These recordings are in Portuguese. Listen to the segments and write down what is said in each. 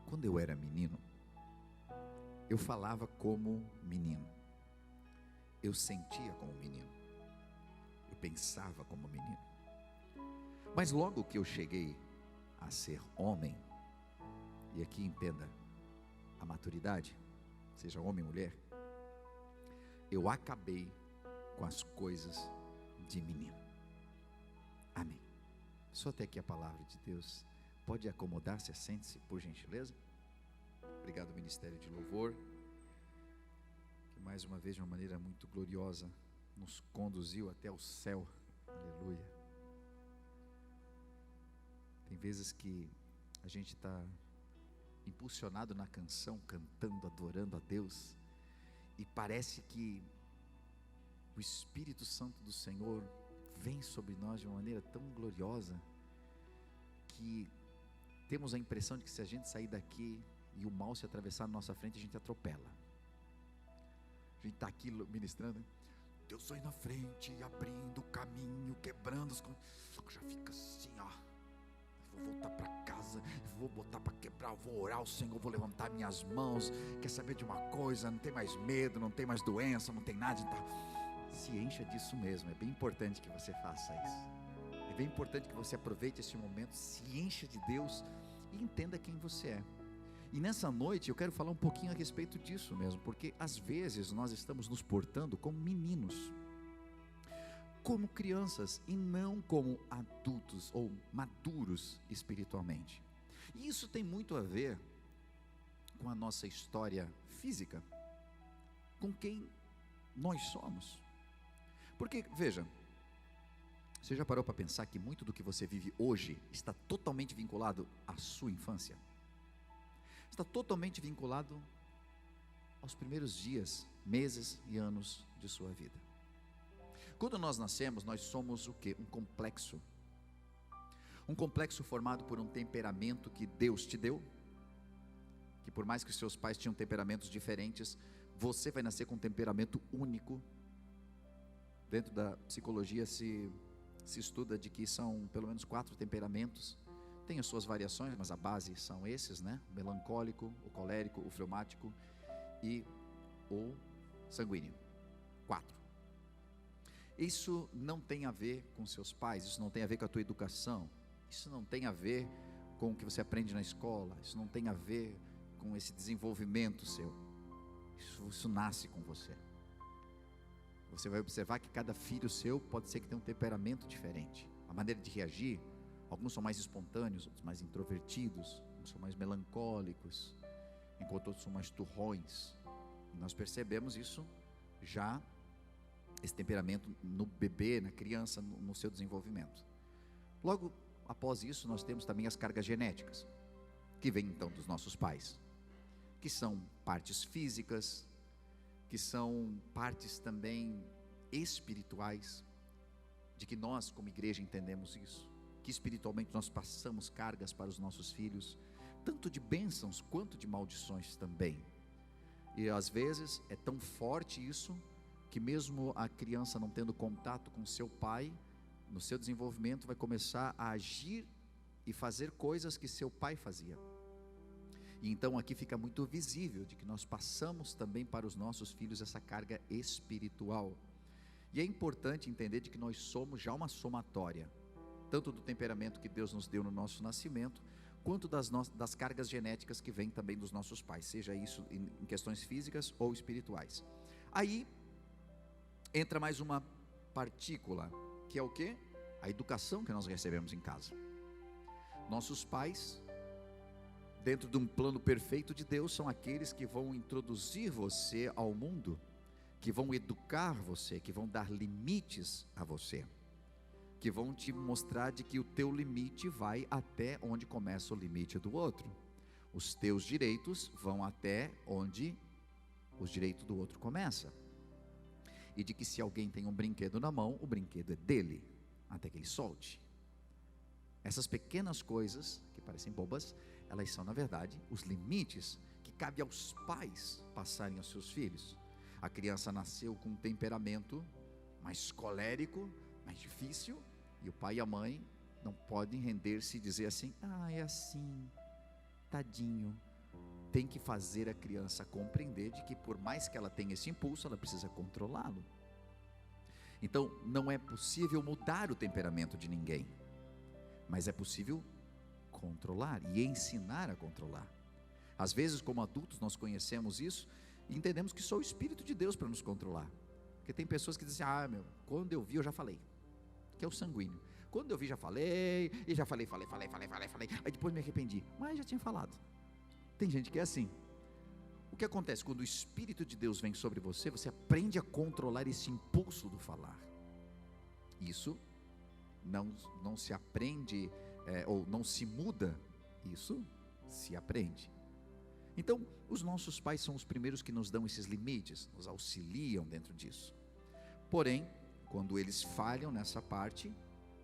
Quando eu era menino, eu falava como menino, eu sentia como menino, eu pensava como menino. Mas logo que eu cheguei a ser homem, e aqui entenda a maturidade, seja homem ou mulher, eu acabei com as coisas de menino. Amém. Só até aqui a palavra de Deus. Pode acomodar-se, assente-se, por gentileza. Obrigado, Ministério de Louvor, que mais uma vez, de uma maneira muito gloriosa, nos conduziu até o céu. Aleluia. Tem vezes que a gente está impulsionado na canção, cantando, adorando a Deus, e parece que o Espírito Santo do Senhor vem sobre nós de uma maneira tão gloriosa, que temos a impressão de que se a gente sair daqui e o mal se atravessar na nossa frente, a gente atropela. A gente está aqui ministrando, Deus vai na frente, abrindo o caminho, quebrando as coisas, já fica assim, ó. Vou voltar para casa, vou botar para quebrar, vou orar ao Senhor, vou levantar minhas mãos. Quer saber de uma coisa? Não tem mais medo, não tem mais doença, não tem nada. Se encha disso mesmo. É bem importante que você faça isso. É bem importante que você aproveite esse momento, se encha de Deus e entenda quem você é. E nessa noite eu quero falar um pouquinho a respeito disso mesmo, porque às vezes nós estamos nos portando como meninos, como crianças, e não como adultos ou maduros espiritualmente. E isso tem muito a ver com a nossa história física, com quem nós somos. Porque, veja, você já parou para pensar que muito do que você vive hoje está totalmente vinculado à sua infância? Está totalmente vinculado aos primeiros dias, meses e anos de sua vida. Quando nós nascemos, nós somos o quê? Um complexo. Um complexo formado por um temperamento que Deus te deu, que por mais que os seus pais tinham temperamentos diferentes, você vai nascer com um temperamento único. Dentro da psicologia se estuda de que são pelo menos 4 temperamentos. Tem as suas variações, mas a base são esses, né? O melancólico, o colérico, o fleumático e o sanguíneo. 4. Isso não tem a ver com seus pais, isso não tem a ver com a tua educação, isso não tem a ver com o que você aprende na escola, isso não tem a ver com esse desenvolvimento seu. Isso nasce com você. Você vai observar que cada filho seu pode ser que tenha um temperamento diferente, a maneira de reagir. Alguns são mais espontâneos, outros mais introvertidos, uns são mais melancólicos, enquanto outros são mais turrões. E nós percebemos isso já, esse temperamento no bebê, na criança, no seu desenvolvimento. Logo após isso, nós temos também as cargas genéticas, que vêm então dos nossos pais, que são partes físicas, que são partes também espirituais, de que nós como igreja entendemos isso, que espiritualmente nós passamos cargas para os nossos filhos, tanto de bênçãos quanto de maldições também. E às vezes é tão forte isso, que mesmo a criança não tendo contato com seu pai, no seu desenvolvimento vai começar a agir e fazer coisas que seu pai fazia. E então aqui fica muito visível de que nós passamos também para os nossos filhos essa carga espiritual. E é importante entender de que nós somos já uma somatória, tanto do temperamento que Deus nos deu no nosso nascimento, quanto das cargas genéticas que vêm também dos nossos pais, seja isso em questões físicas ou espirituais. Aí entra mais uma partícula, que é o quê? A educação que nós recebemos em casa. Nossos pais, dentro de um plano perfeito de Deus, são aqueles que vão introduzir você ao mundo, que vão educar você, que vão dar limites a você, que vão te mostrar de que o teu limite vai até onde começa o limite do outro. Os teus direitos vão até onde os direitos do outro começam. E de que se alguém tem um brinquedo na mão, o brinquedo é dele, até que ele solte. Essas pequenas coisas, que parecem bobas, elas são na verdade os limites que cabe aos pais passarem aos seus filhos. A criança nasceu com um temperamento mais colérico, mais difícil, e o pai e a mãe não podem render-se e dizer assim: é assim, tadinho, tem que fazer a criança compreender de que por mais que ela tenha esse impulso, ela precisa controlá-lo. Então, não é possível mudar o temperamento de ninguém, mas é possível controlar e ensinar a controlar. Às vezes, como adultos, nós conhecemos isso e entendemos que só o Espírito de Deus para nos controlar. Porque tem pessoas que dizem, quando eu vi eu já falei, que é o sanguíneo. Quando eu vi já falei, e já falei, aí depois me arrependi, mas já tinha falado. Tem gente que é assim. O que acontece? Quando o Espírito de Deus vem sobre você, você aprende a controlar esse impulso do falar. Isso não se aprende, ou não se muda, isso se aprende. Então, os nossos pais são os primeiros que nos dão esses limites, nos auxiliam dentro disso. Porém, quando eles falham nessa parte,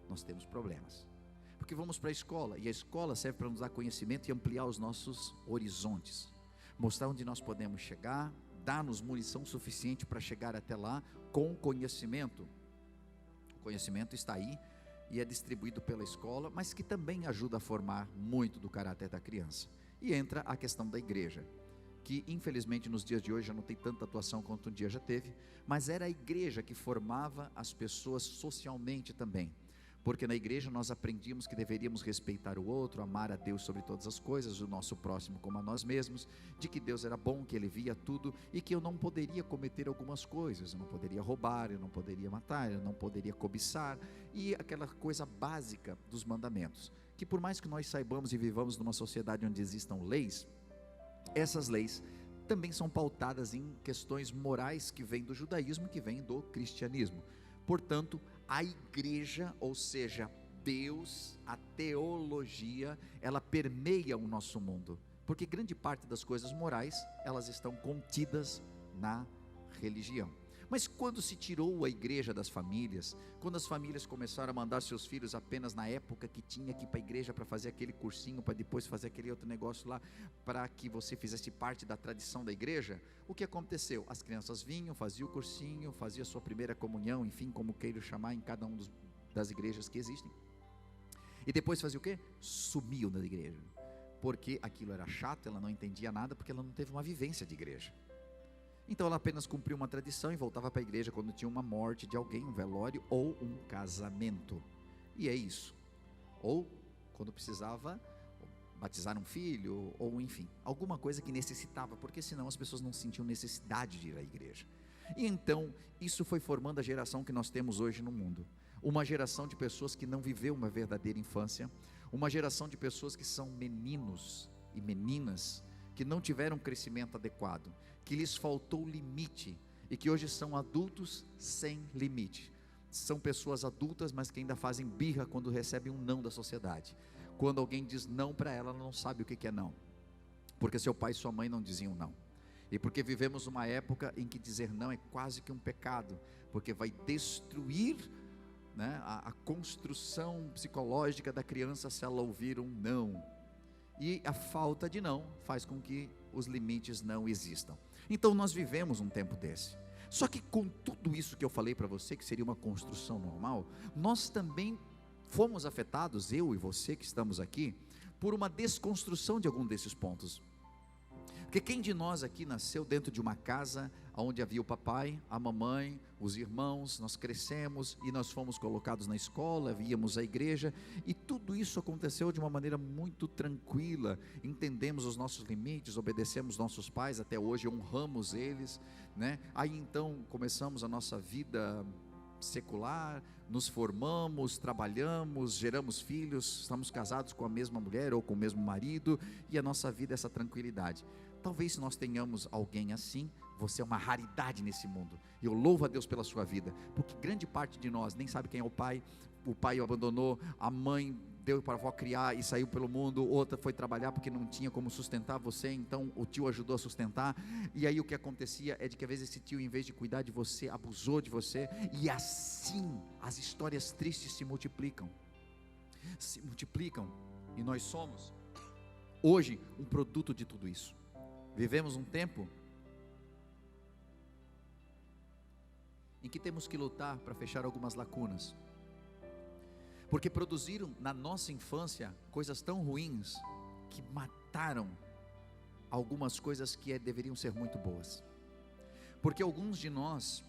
nós temos problemas. Porque vamos para a escola, e a escola serve para nos dar conhecimento e ampliar os nossos horizontes, mostrar onde nós podemos chegar, dar-nos munição suficiente para chegar até lá com conhecimento. O conhecimento está aí e é distribuído pela escola, mas que também ajuda a formar muito do caráter da criança. E entra a questão da igreja, que infelizmente nos dias de hoje já não tem tanta atuação quanto um dia já teve, mas era a igreja que formava as pessoas socialmente também. Porque na igreja nós aprendíamos que deveríamos respeitar o outro, amar a Deus sobre todas as coisas, o nosso próximo como a nós mesmos, de que Deus era bom, que Ele via tudo, e que eu não poderia cometer algumas coisas, eu não poderia roubar, eu não poderia matar, eu não poderia cobiçar, e aquela coisa básica dos mandamentos, que por mais que nós saibamos e vivamos numa sociedade onde existam leis, essas leis também são pautadas em questões morais que vêm do judaísmo, que vêm do cristianismo. Portanto, a igreja, ou seja, Deus, a teologia, ela permeia o nosso mundo, porque grande parte das coisas morais, elas estão contidas na religião. Mas quando se tirou a igreja das famílias, quando as famílias começaram a mandar seus filhos apenas na época que tinha que ir para a igreja para fazer aquele cursinho, para depois fazer aquele outro negócio lá, para que você fizesse parte da tradição da igreja, o que aconteceu? As crianças vinham, faziam o cursinho, faziam a sua primeira comunhão, enfim, como queiram chamar em cada uma das igrejas que existem, e depois fazia o quê? Sumiam da igreja, porque aquilo era chato, ela não entendia nada, porque ela não teve uma vivência de igreja. Então ela apenas cumpriu uma tradição e voltava para a igreja quando tinha uma morte de alguém, um velório ou um casamento, e é isso. Ou quando precisava batizar um filho, ou enfim, alguma coisa que necessitava, porque senão as pessoas não sentiam necessidade de ir à igreja. E então isso foi formando a geração que nós temos hoje no mundo, uma geração de pessoas que não viveu uma verdadeira infância, uma geração de pessoas que são meninos e meninas que não tiveram um crescimento adequado, que lhes faltou limite, e que hoje são adultos sem limite. São pessoas adultas, mas que ainda fazem birra quando recebem um não da sociedade. Quando alguém diz não para ela, ela não sabe o que é não, porque seu pai e sua mãe não diziam não, e porque vivemos uma época em que dizer não é quase que um pecado, porque vai destruir, né, a construção psicológica da criança se ela ouvir um não. E a falta de não faz com que os limites não existam. Então nós vivemos um tempo desse. Só que com tudo isso que eu falei para você, que seria uma construção normal, nós também fomos afetados, eu e você que estamos aqui, por uma desconstrução de algum desses pontos. Porque quem de nós aqui nasceu dentro de uma casa onde havia o papai, a mamãe, os irmãos, nós crescemos e nós fomos colocados na escola, víamos a igreja, e tudo isso aconteceu de uma maneira muito tranquila, entendemos os nossos limites, obedecemos nossos pais, até hoje honramos eles, né? Aí então começamos a nossa vida secular, nos formamos, trabalhamos, geramos filhos, estamos casados com a mesma mulher ou com o mesmo marido, e a nossa vida é essa tranquilidade. Talvez se nós tenhamos alguém assim, você é uma raridade nesse mundo, e eu louvo a Deus pela sua vida, porque grande parte de nós nem sabe quem é o pai o abandonou, a mãe deu para a avó criar e saiu pelo mundo, outra foi trabalhar porque não tinha como sustentar você, então o tio ajudou a sustentar, e aí o que acontecia é de que às vezes esse tio, em vez de cuidar de você, abusou de você, e assim as histórias tristes se multiplicam, e nós somos hoje um produto de tudo isso. Vivemos um tempo em que temos que lutar para fechar algumas lacunas, porque produziram na nossa infância coisas tão ruins que mataram algumas coisas que deveriam ser muito boas, porque alguns de nós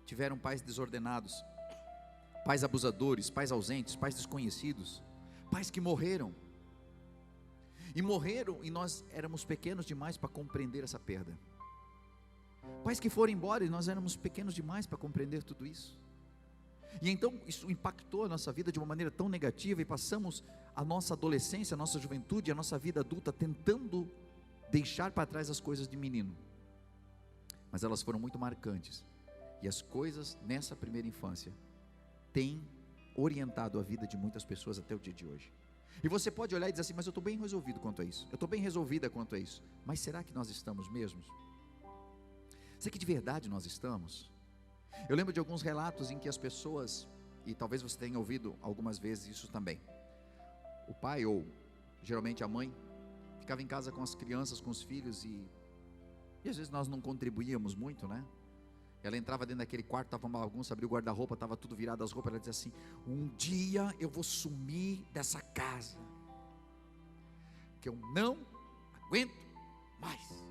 tiveram pais desordenados, pais abusadores, pais ausentes, pais desconhecidos, pais que morreram, e nós éramos pequenos demais para compreender essa perda, pais que foram embora e nós éramos pequenos demais para compreender tudo isso, e então isso impactou a nossa vida de uma maneira tão negativa, e passamos a nossa adolescência, a nossa juventude, a nossa vida adulta tentando deixar para trás as coisas de menino, mas elas foram muito marcantes, e as coisas nessa primeira infância têm orientado a vida de muitas pessoas até o dia de hoje. E você pode olhar e dizer assim: mas eu estou bem resolvido quanto a isso, eu estou bem resolvida quanto a isso. Mas será que nós estamos mesmos? Será que de verdade nós estamos? Eu lembro de alguns relatos em que as pessoas, e talvez você tenha ouvido algumas vezes isso também, o pai ou geralmente a mãe ficava em casa com as crianças, com os filhos, e às vezes nós não contribuíamos muito, né? Ela entrava dentro daquele quarto, estava uma bagunça, abriu o guarda-roupa, estava tudo virado as roupas, ela dizia assim: um dia eu vou sumir dessa casa, que eu não aguento mais,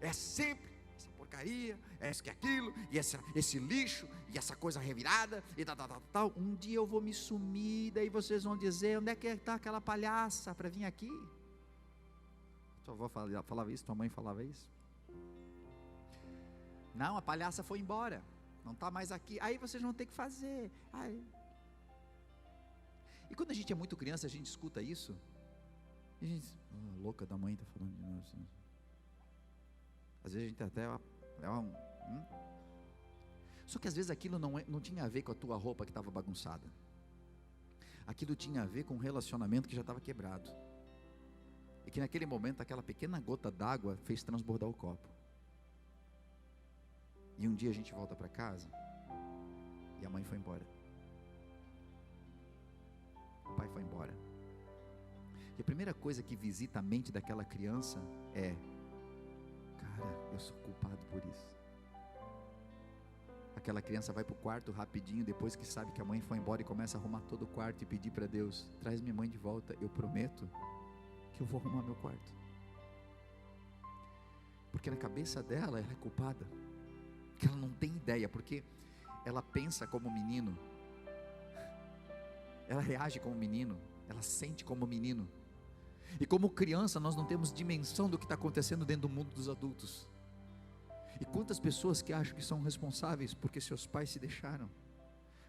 é sempre essa porcaria, é isso que aquilo, e esse lixo, e essa coisa revirada, e tal, um dia eu vou me sumir, daí vocês vão dizer: onde é que está aquela palhaça para vir aqui? Tua avó falava isso, tua mãe falava isso? Não, a palhaça foi embora, não está mais aqui, aí vocês vão ter que fazer. E quando a gente é muito criança, a gente escuta isso, e a gente diz: louca da mãe está falando de nós. Às vezes a gente até só que às vezes aquilo não tinha a ver com a tua roupa que estava bagunçada, aquilo tinha a ver com um relacionamento que já estava quebrado, e que naquele momento aquela pequena gota d'água fez transbordar o copo. E um dia a gente volta para casa e a mãe foi embora, o pai foi embora, e a primeira coisa que visita a mente daquela criança é: cara, eu sou culpado por isso. Aquela criança vai para o quarto rapidinho, depois que sabe que a mãe foi embora, e começa a arrumar todo o quarto e pedir para Deus: traz minha mãe de volta, eu prometo que eu vou arrumar meu quarto. Porque na cabeça dela, ela é culpada, que ela não tem ideia, porque ela pensa como menino, ela reage como menino, ela sente como menino, e como criança nós não temos dimensão do que está acontecendo dentro do mundo dos adultos. E quantas pessoas que acham que são responsáveis porque seus pais se deixaram,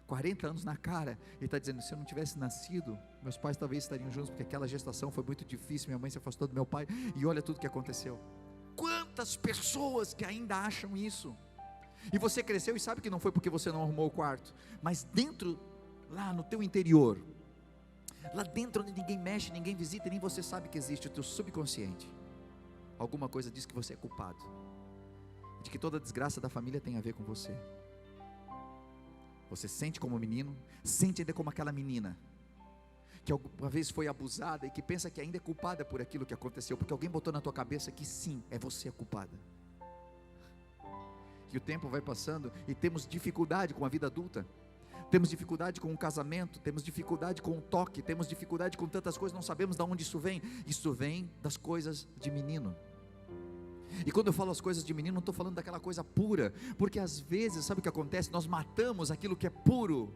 40 anos na cara, e está dizendo: se eu não tivesse nascido, meus pais talvez estariam juntos, porque aquela gestação foi muito difícil, minha mãe se afastou do meu pai, e olha tudo que aconteceu. Quantas pessoas que ainda acham isso? E você cresceu e sabe que não foi porque você não arrumou o quarto, mas dentro, lá no teu interior, lá dentro onde ninguém mexe, ninguém visita, nem você sabe que existe, o teu subconsciente, alguma coisa diz que você é culpado, de que toda a desgraça da família tem a ver com você. Você sente como menino, sente ainda como aquela menina que alguma vez foi abusada e que pensa que ainda é culpada por aquilo que aconteceu, porque alguém botou na tua cabeça que sim, é você a culpada. E o tempo vai passando e temos dificuldade com a vida adulta, temos dificuldade com o casamento, temos dificuldade com o toque, temos dificuldade com tantas coisas, não sabemos de onde isso vem das coisas de menino. E quando eu falo as coisas de menino, não estou falando daquela coisa pura, porque às vezes, sabe o que acontece? Nós matamos aquilo que é puro,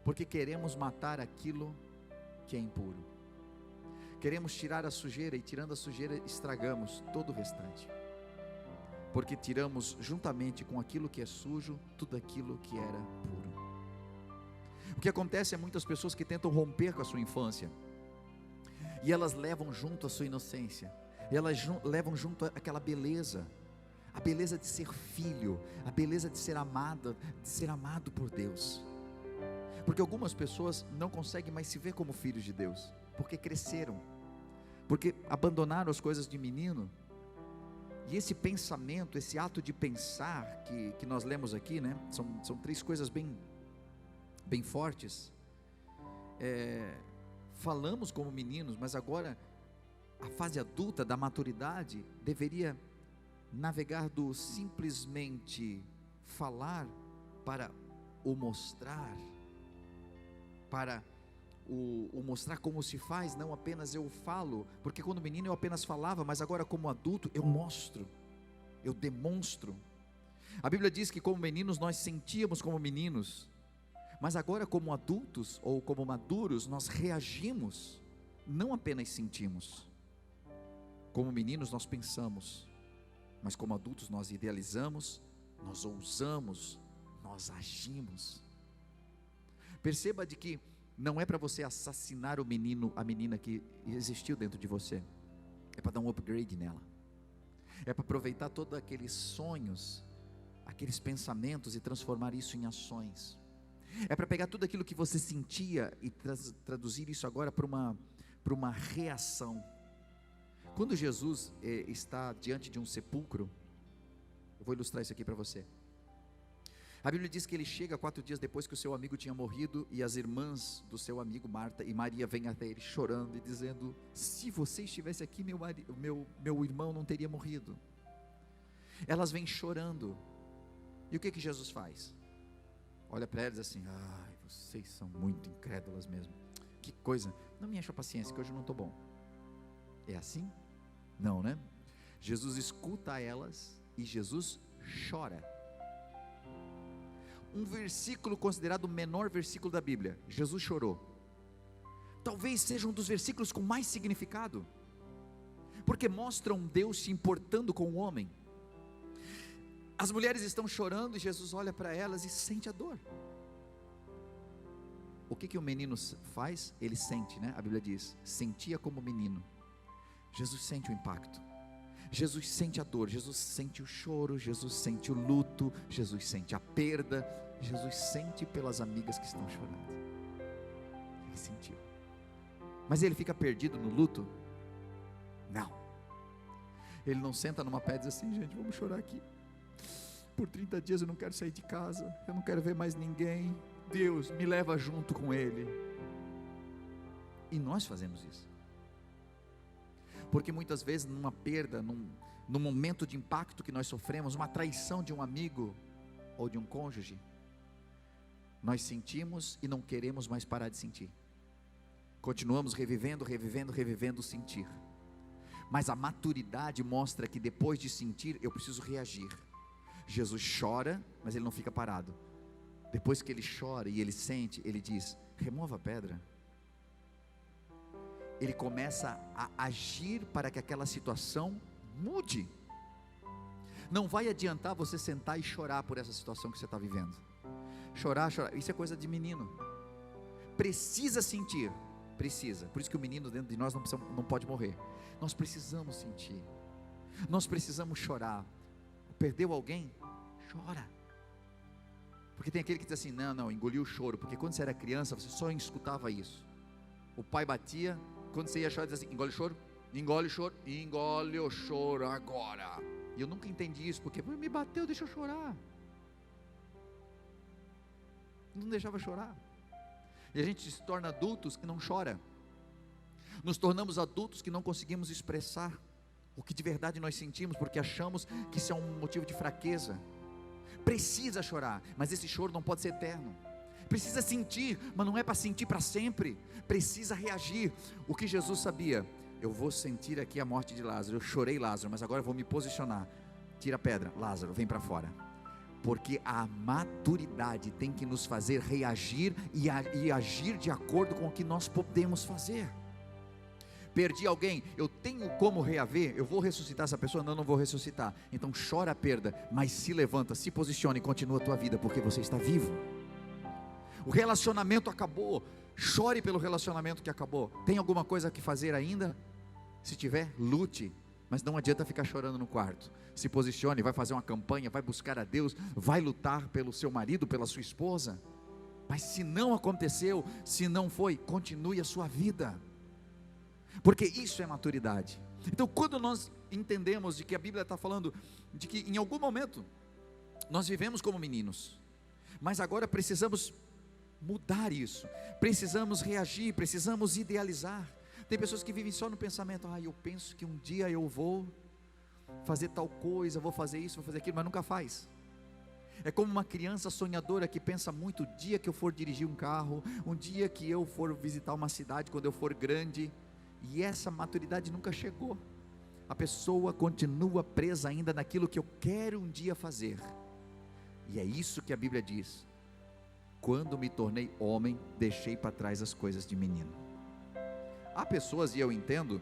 porque queremos matar aquilo que é impuro, queremos tirar a sujeira, e tirando a sujeira estragamos todo o restante, porque tiramos juntamente com aquilo que é sujo, tudo aquilo que era puro. O que acontece é muitas pessoas que tentam romper com a sua infância, e elas levam junto a sua inocência, elas levam junto aquela beleza, a beleza de ser filho, a beleza de ser amado por Deus, porque algumas pessoas não conseguem mais se ver como filhos de Deus, porque cresceram, porque abandonaram as coisas de menino. E esse pensamento, esse ato de pensar que nós lemos aqui, né? São três coisas bem fortes. Falamos como meninos, mas agora a fase adulta da maturidade deveria navegar do simplesmente falar para o mostrar, para o mostrar como se faz, não apenas eu falo, porque quando menino eu apenas falava, mas agora como adulto eu mostro, eu demonstro. A Bíblia diz que como meninos nós sentíamos como meninos, mas agora como adultos ou como maduros nós reagimos, não apenas sentimos. Como meninos nós pensamos, mas como adultos nós idealizamos, nós ousamos, nós agimos. Perceba de que não é para você assassinar o menino, a menina que existiu dentro de você, é para dar um upgrade nela, é para aproveitar todos aqueles sonhos, aqueles pensamentos e transformar isso em ações, é para pegar tudo aquilo que você sentia e traduzir isso agora para uma reação. Quando Jesus está diante de um sepulcro, eu vou ilustrar isso aqui para você. A Bíblia diz que ele chega 4 dias depois que o seu amigo tinha morrido, e as irmãs do seu amigo Marta e Maria vêm até ele chorando e dizendo: se você estivesse aqui, meu irmão não teria morrido. Elas vêm chorando, e o que Jesus faz? Olha para elas assim: ai, vocês são muito incrédulas mesmo, que coisa, não me encha a paciência que hoje eu não estou bom. É assim? Não, né? Jesus escuta elas e Jesus chora. Um versículo considerado o menor versículo da Bíblia, Jesus chorou. Talvez seja um dos versículos com mais significado, porque mostra um Deus se importando com o homem. As mulheres estão chorando e Jesus olha para elas e sente a dor. O que o menino faz? Ele sente, né? A Bíblia diz, sentia como menino. Jesus sente o impacto, Jesus sente a dor, Jesus sente o choro, Jesus sente o luto, Jesus sente a perda, Jesus sente pelas amigas que estão chorando. Ele sentiu. Mas ele fica perdido no luto? Não. Ele não senta numa pedra e diz assim: gente, vamos chorar aqui. Por 30 dias eu não quero sair de casa, eu não quero ver mais ninguém. Deus, me leva junto com Ele. E nós fazemos isso. Porque muitas vezes numa perda, num momento de impacto que nós sofremos, uma traição de um amigo ou de um cônjuge, nós sentimos e não queremos mais parar de sentir. Continuamos revivendo o sentir. Mas a maturidade mostra que depois de sentir, eu preciso reagir. Jesus chora, mas ele não fica parado. Depois que ele chora e ele sente, ele diz: remova a pedra. Ele começa a agir para que aquela situação mude. Não vai adiantar você sentar e chorar por essa situação que você está vivendo. Chorar, isso é coisa de menino. Precisa sentir, precisa. Por isso que o menino dentro de nós não pode morrer. Nós precisamos sentir, nós precisamos chorar. Perdeu alguém? Chora. Porque tem aquele que diz assim: não, engoliu o choro. Porque quando você era criança, você só escutava isso. O pai batia, quando você ia chorar, dizia assim: engole o choro, engole o choro agora. E eu nunca entendi isso, porque me bateu, deixa eu chorar. Não deixava chorar. E a gente se torna adultos que não chora. Nos tornamos adultos que não conseguimos expressar o que de verdade nós sentimos, porque achamos que isso é um motivo de fraqueza. Precisa chorar, mas esse choro não pode ser eterno. Precisa sentir, mas não é para sentir para sempre. Precisa reagir. O que Jesus sabia: eu vou sentir aqui a morte de Lázaro, eu chorei Lázaro, mas agora eu vou me posicionar. Tira a pedra, Lázaro, vem para fora. Porque a maturidade tem que nos fazer reagir e agir de acordo com o que nós podemos fazer. Perdi alguém, eu tenho como reaver? Eu vou ressuscitar essa pessoa? Não vou ressuscitar. Então chora a perda, mas se levanta, se posiciona e continua a tua vida, porque você está vivo. O relacionamento acabou, chore pelo relacionamento que acabou. Tem alguma coisa que fazer ainda? Se tiver, lute, mas não adianta ficar chorando no quarto. Se posicione, vai fazer uma campanha, vai buscar a Deus, vai lutar pelo seu marido, pela sua esposa. Mas se não aconteceu, se não foi, continue a sua vida, porque isso é maturidade. Então quando nós entendemos de que a Bíblia está falando de que em algum momento nós vivemos como meninos, mas agora precisamos mudar isso, precisamos reagir, precisamos idealizar. Tem pessoas que vivem só no pensamento: eu penso que um dia eu vou fazer tal coisa, vou fazer isso, vou fazer aquilo, mas nunca faz. É como uma criança sonhadora que pensa muito: o dia que eu for dirigir um carro, um dia que eu for visitar uma cidade, quando eu for grande. E essa maturidade nunca chegou. A pessoa continua presa ainda naquilo que eu quero um dia fazer. E é isso que a Bíblia diz: quando me tornei homem, deixei para trás as coisas de menino. Há pessoas, e eu entendo,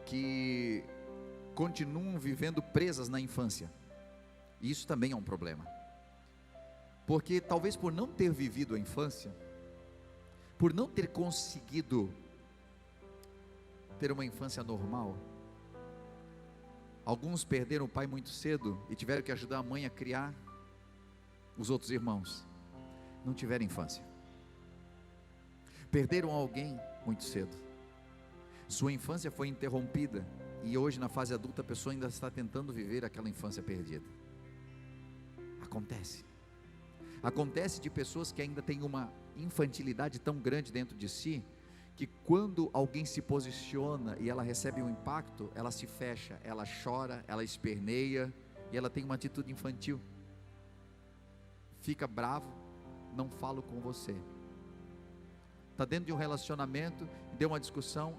que continuam vivendo presas na infância. E isso também é um problema. Porque talvez por não ter vivido a infância, por não ter conseguido ter uma infância normal, alguns perderam o pai muito cedo e tiveram que ajudar a mãe a criar os outros irmãos. Não tiveram infância. Perderam alguém muito cedo. Sua infância foi interrompida e hoje, na fase adulta, a pessoa ainda está tentando viver aquela infância perdida. Acontece de pessoas que ainda têm uma infantilidade tão grande dentro de si, que quando alguém se posiciona e ela recebe um impacto, ela se fecha, ela chora, ela esperneia e ela tem uma atitude infantil. Fica bravo, não falo com você. Está dentro de um relacionamento, deu uma discussão,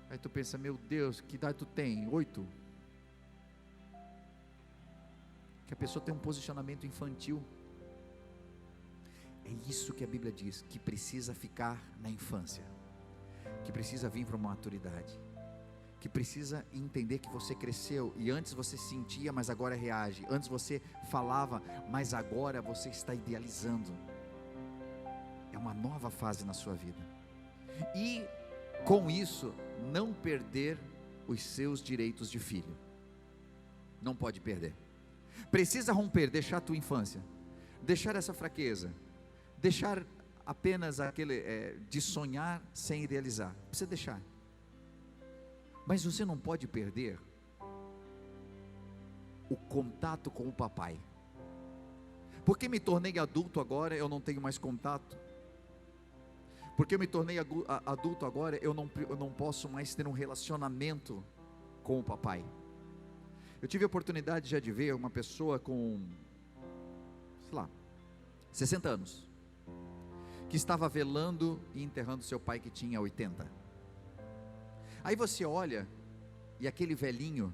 aí tu pensa: meu Deus, que idade tu tem? 8? Que a pessoa tem um posicionamento infantil. É isso que a Bíblia diz, que precisa ficar na infância, que precisa vir para uma maturidade, que precisa entender que você cresceu, e antes você sentia, mas agora reage. Antes você falava, mas agora você está idealizando. É uma nova fase na sua vida. E com isso, não perder os seus direitos de filho. Não pode perder. Precisa romper, deixar a tua infância, deixar essa fraqueza, deixar apenas aquele de sonhar sem idealizar. Precisa deixar. Mas você não pode perder o contato com o papai. Porque me tornei adulto agora, eu não tenho mais contato. Porque eu me tornei adulto agora, eu não posso mais ter um relacionamento com o papai. Eu tive a oportunidade já de ver uma pessoa com, 60 anos, que estava velando e enterrando seu pai que tinha 80. Aí você olha, e aquele velhinho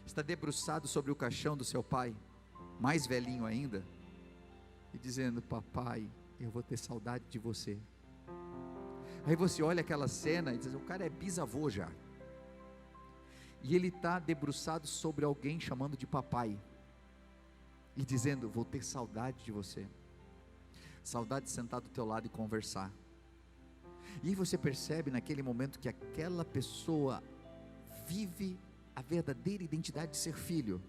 está debruçado sobre o caixão do seu pai, mais velhinho ainda, e dizendo: papai, eu vou ter saudade de você. Aí você olha aquela cena e diz: o cara é bisavô já, e ele está debruçado sobre alguém chamando de papai, e dizendo: vou ter saudade de você, saudade de sentar do teu lado e conversar. E aí você percebe naquele momento que aquela pessoa vive a verdadeira identidade de ser filho.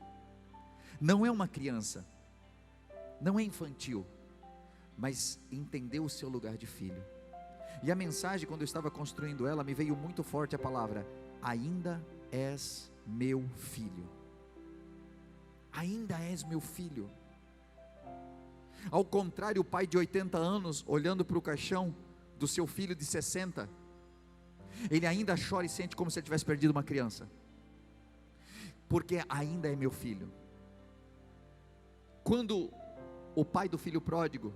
Não é uma criança, não é infantil, mas entendeu o seu lugar de filho. E a mensagem, quando eu estava construindo ela, me veio muito forte a palavra: ainda és meu filho. Ainda és meu filho. Ao contrário, o pai de 80 anos, olhando para o caixão do seu filho de 60, ele ainda chora e sente como se ele tivesse perdido uma criança, porque ainda é meu filho. Quando o pai do filho pródigo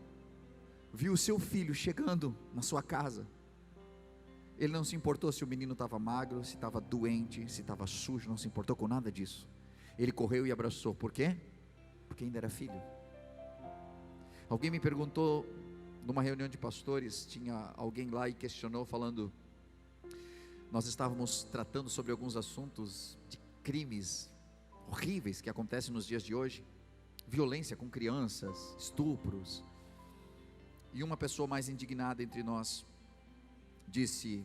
viu o seu filho chegando na sua casa, ele não se importou se o menino estava magro, se estava doente, se estava sujo, não se importou com nada disso. Ele correu e abraçou. Por quê? Porque ainda era filho. Alguém me perguntou, numa reunião de pastores, tinha alguém lá e questionou, falando, nós estávamos tratando sobre alguns assuntos de crimes horríveis que acontecem nos dias de hoje, violência com crianças, estupros, e uma pessoa mais indignada entre nós disse: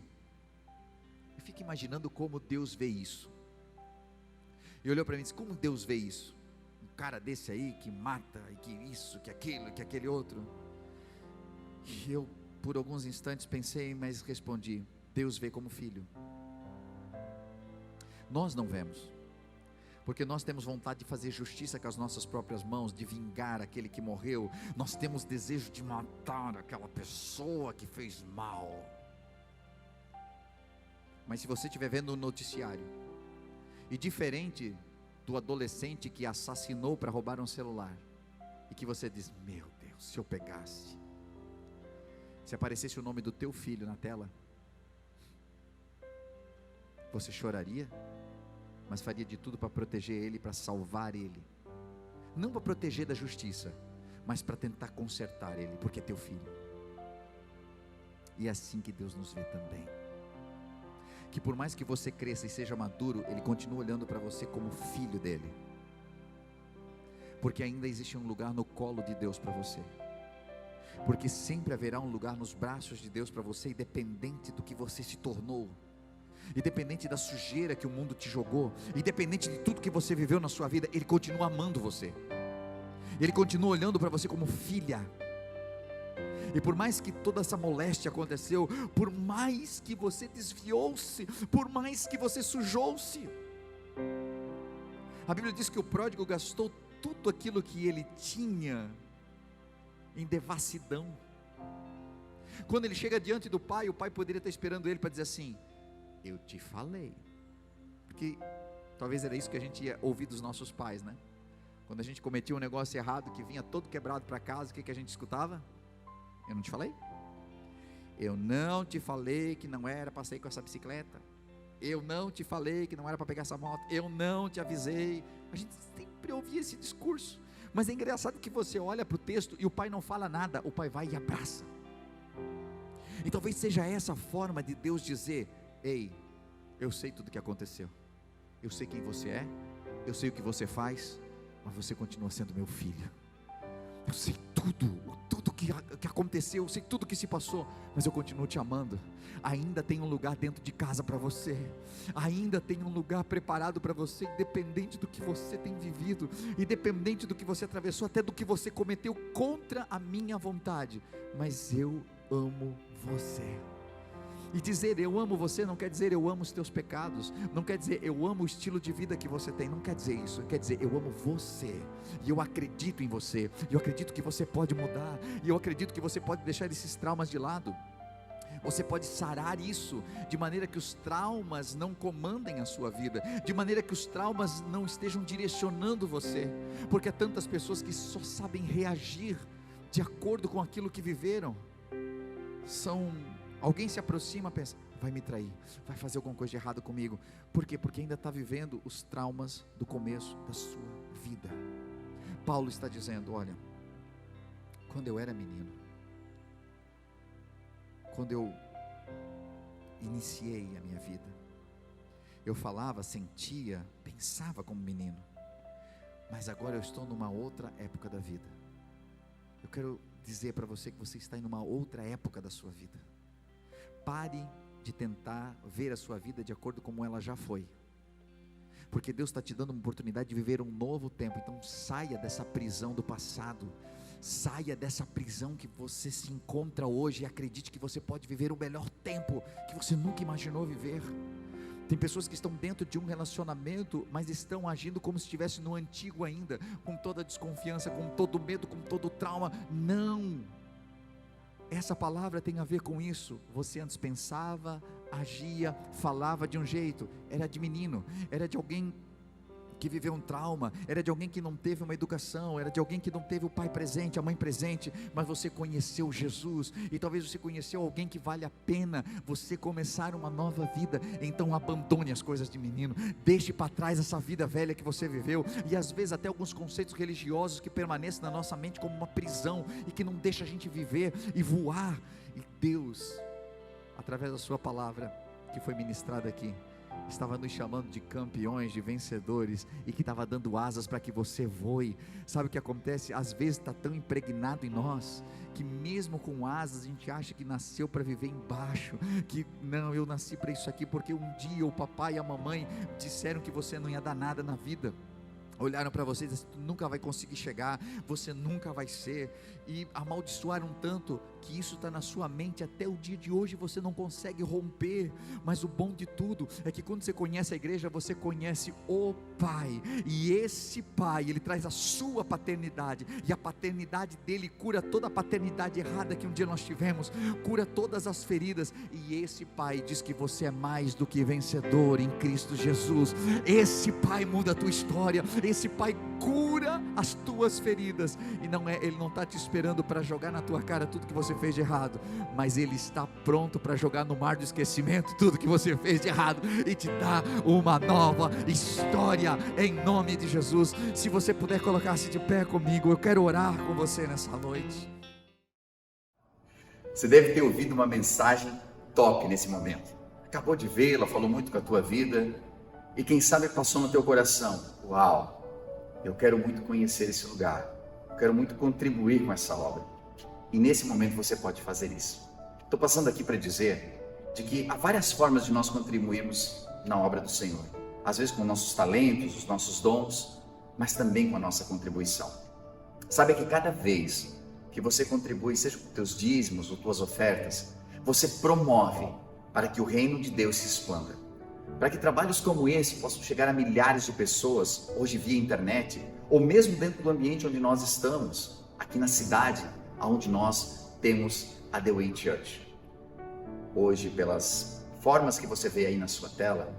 eu fico imaginando como Deus vê isso. E olhou para mim e disse: como Deus vê isso? Um cara desse aí que mata, e que isso, que aquilo, que aquele outro. E eu por alguns instantes pensei, mas respondi: Deus vê como filho. Nós não vemos, porque nós temos vontade de fazer justiça com as nossas próprias mãos, de vingar aquele que morreu. Nós temos desejo de matar aquela pessoa que fez mal. Mas se você estiver vendo o noticiário E diferente do adolescente que assassinou para roubar um celular, e que você diz: meu Deus, se eu pegasse, se aparecesse o nome do teu filho na tela, você choraria, mas faria de tudo para proteger ele, para salvar ele, não para proteger da justiça, mas para tentar consertar ele, porque é teu filho. E é assim que Deus nos vê também, que por mais que você cresça e seja maduro, Ele continua olhando para você como filho dele, porque ainda existe um lugar no colo de Deus para você, porque sempre haverá um lugar nos braços de Deus para você, independente do que você se tornou, independente da sujeira que o mundo te jogou, independente de tudo que você viveu na sua vida, Ele continua amando você, Ele continua olhando para você como filha. E por mais que toda essa moléstia aconteceu, por mais que você desviou-se, por mais que você sujou-se, a Bíblia diz que o pródigo gastou tudo aquilo que ele tinha em devassidão. Quando ele chega diante do pai, o pai poderia estar esperando ele para dizer assim: eu te falei. Porque talvez era isso que a gente ia ouvir dos nossos pais, né? Quando a gente cometia um negócio errado, que vinha todo quebrado para casa, o que a gente escutava? Eu não te falei? Eu não te falei que não era para sair com essa bicicleta? Eu não te falei que não era para pegar essa moto? Eu não te avisei? A gente sempre ouvia esse discurso. Mas é engraçado que você olha para o texto e o pai não fala nada, o pai vai e abraça. E talvez seja essa a forma de Deus dizer: ei, eu sei tudo o que aconteceu, eu sei quem você é, eu sei o que você faz, mas você continua sendo meu filho. Eu sei tudo que aconteceu, eu sei tudo que se passou, mas eu continuo te amando. Ainda tem um lugar dentro de casa para você, ainda tem um lugar preparado para você, independente do que você tem vivido, independente do que você atravessou, até do que você cometeu contra a minha vontade, mas eu amo você. E dizer eu amo você não quer dizer eu amo os teus pecados, não quer dizer eu amo o estilo de vida que você tem, não quer dizer isso, quer dizer eu amo você, e eu acredito em você, e eu acredito que você pode mudar, e eu acredito que você pode deixar esses traumas de lado, você pode sarar isso, de maneira que os traumas não comandem a sua vida, de maneira que os traumas não estejam direcionando você, porque há tantas pessoas que só sabem reagir de acordo com aquilo que viveram. Alguém se aproxima, pensa: vai me trair, vai fazer alguma coisa de errado comigo. Por quê? Porque ainda está vivendo os traumas do começo da sua vida. Paulo está dizendo: olha, quando eu era menino, quando eu iniciei a minha vida, eu falava, sentia, pensava como menino, mas agora eu estou numa outra época da vida. Eu quero dizer para você que você está em uma outra época da sua vida. Pare de tentar ver a sua vida de acordo com como ela já foi, porque Deus está te dando uma oportunidade de viver um novo tempo. Então saia dessa prisão do passado, saia dessa prisão que você se encontra hoje, e acredite que você pode viver o melhor tempo que você nunca imaginou viver. Tem pessoas que estão dentro de um relacionamento, mas estão agindo como se estivesse no antigo ainda, com toda a desconfiança, com todo o medo, com todo o trauma. Não, essa palavra tem a ver com isso. Você antes pensava, agia, falava de um jeito, era de menino, era de alguém que viveu um trauma, era de alguém que não teve uma educação, era de alguém que não teve o pai presente, a mãe presente, mas você conheceu Jesus, e talvez você conheceu alguém que vale a pena você começar uma nova vida. Então abandone as coisas de menino, deixe para trás essa vida velha que você viveu, e às vezes até alguns conceitos religiosos que permanecem na nossa mente como uma prisão, e que não deixa a gente viver e voar. E Deus, através da sua palavra que foi ministrada aqui, estava nos chamando de campeões, de vencedores, e que estava dando asas para que você voe. Sabe o que acontece? Às vezes está tão impregnado em nós, que mesmo com asas a gente acha que nasceu para viver embaixo, que não, eu nasci para isso aqui, porque um dia o papai e a mamãe disseram que você não ia dar nada na vida, olharam para vocês e disseram: tu nunca vai conseguir chegar, você nunca vai ser, e amaldiçoaram tanto, que isso está na sua mente até o dia de hoje, você não consegue romper. Mas o bom de tudo é que quando você conhece a igreja, você conhece o Pai, e esse Pai, Ele traz a sua paternidade, e a paternidade dele cura toda a paternidade errada que um dia nós tivemos, cura todas as feridas, e esse Pai diz que você é mais do que vencedor em Cristo Jesus. Esse Pai muda a tua história, esse Pai cura as tuas feridas, e Ele não está te esperando para jogar na tua cara tudo que você fez de errado, mas Ele está pronto para jogar no mar do esquecimento tudo que você fez de errado, e te dar uma nova história, em nome de Jesus. Se você puder colocar-se de pé comigo, eu quero orar com você nessa noite. Você deve ter ouvido uma mensagem top nesse momento, acabou de vê-la, falou muito com a tua vida, e quem sabe passou no teu coração: uau, eu quero muito conhecer esse lugar, eu quero muito contribuir com essa obra. E nesse momento você pode fazer isso. Estou passando aqui para dizer de que há várias formas de nós contribuirmos na obra do Senhor, às vezes com nossos talentos, os nossos dons, mas também com a nossa contribuição. Sabe que cada vez que você contribui, seja com teus dízimos ou tuas ofertas, você promove para que o reino de Deus se expanda, para que trabalhos como esse possam chegar a milhares de pessoas, hoje via internet, ou mesmo dentro do ambiente onde nós estamos, aqui na cidade, onde nós temos a The Way Church. Hoje, pelas formas que você vê aí na sua tela,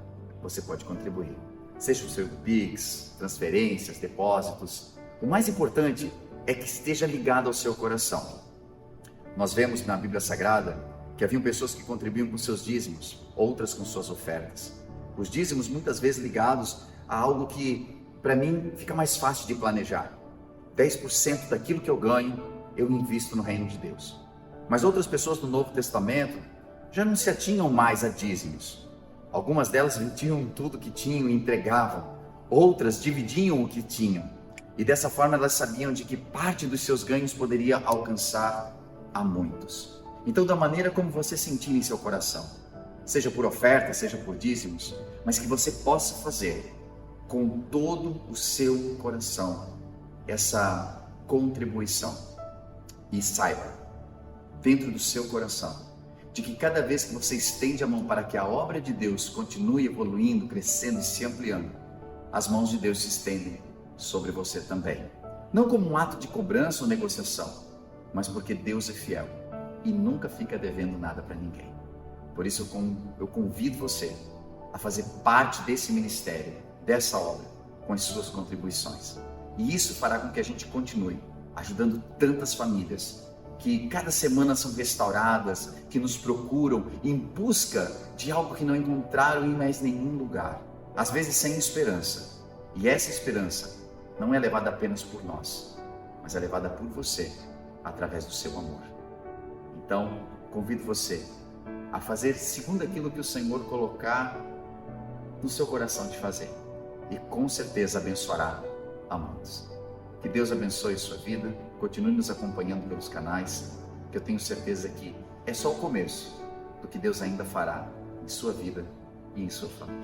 você pode contribuir, seja o seu Pix, transferências, depósitos. O mais importante é que esteja ligado ao seu coração. Nós vemos na Bíblia Sagrada que haviam pessoas que contribuíam com seus dízimos, outras com suas ofertas. Os dízimos muitas vezes ligados a algo que para mim fica mais fácil de planejar. 10% daquilo que eu ganho, eu invisto no reino de Deus. Mas outras pessoas do Novo Testamento já não se atinham mais a dízimos. Algumas delas vendiam tudo que tinham e entregavam, outras dividiam o que tinham, e dessa forma elas sabiam de que parte dos seus ganhos poderia alcançar a muitos. Então, da maneira como você sentir em seu coração, seja por oferta, seja por dízimos, mas que você possa fazer com todo o seu coração essa contribuição, e saiba, dentro do seu coração, de que cada vez que você estende a mão para que a obra de Deus continue evoluindo, crescendo e se ampliando, as mãos de Deus se estendem sobre você também. Não como um ato de cobrança ou negociação, mas porque Deus é fiel e nunca fica devendo nada para ninguém. Por isso eu convido você a fazer parte desse ministério, dessa obra, com as suas contribuições. E isso fará com que a gente continue ajudando tantas famílias que cada semana são restauradas, que nos procuram em busca de algo que não encontraram em mais nenhum lugar, às vezes sem esperança. E essa esperança não é levada apenas por nós, mas é levada por você, através do seu amor. Então, convido você a fazer segundo aquilo que o Senhor colocar no seu coração de fazer, e com certeza abençoará a muitos. Que Deus abençoe a sua vida, continue nos acompanhando pelos canais, que eu tenho certeza que é só o começo do que Deus ainda fará em sua vida e em sua família.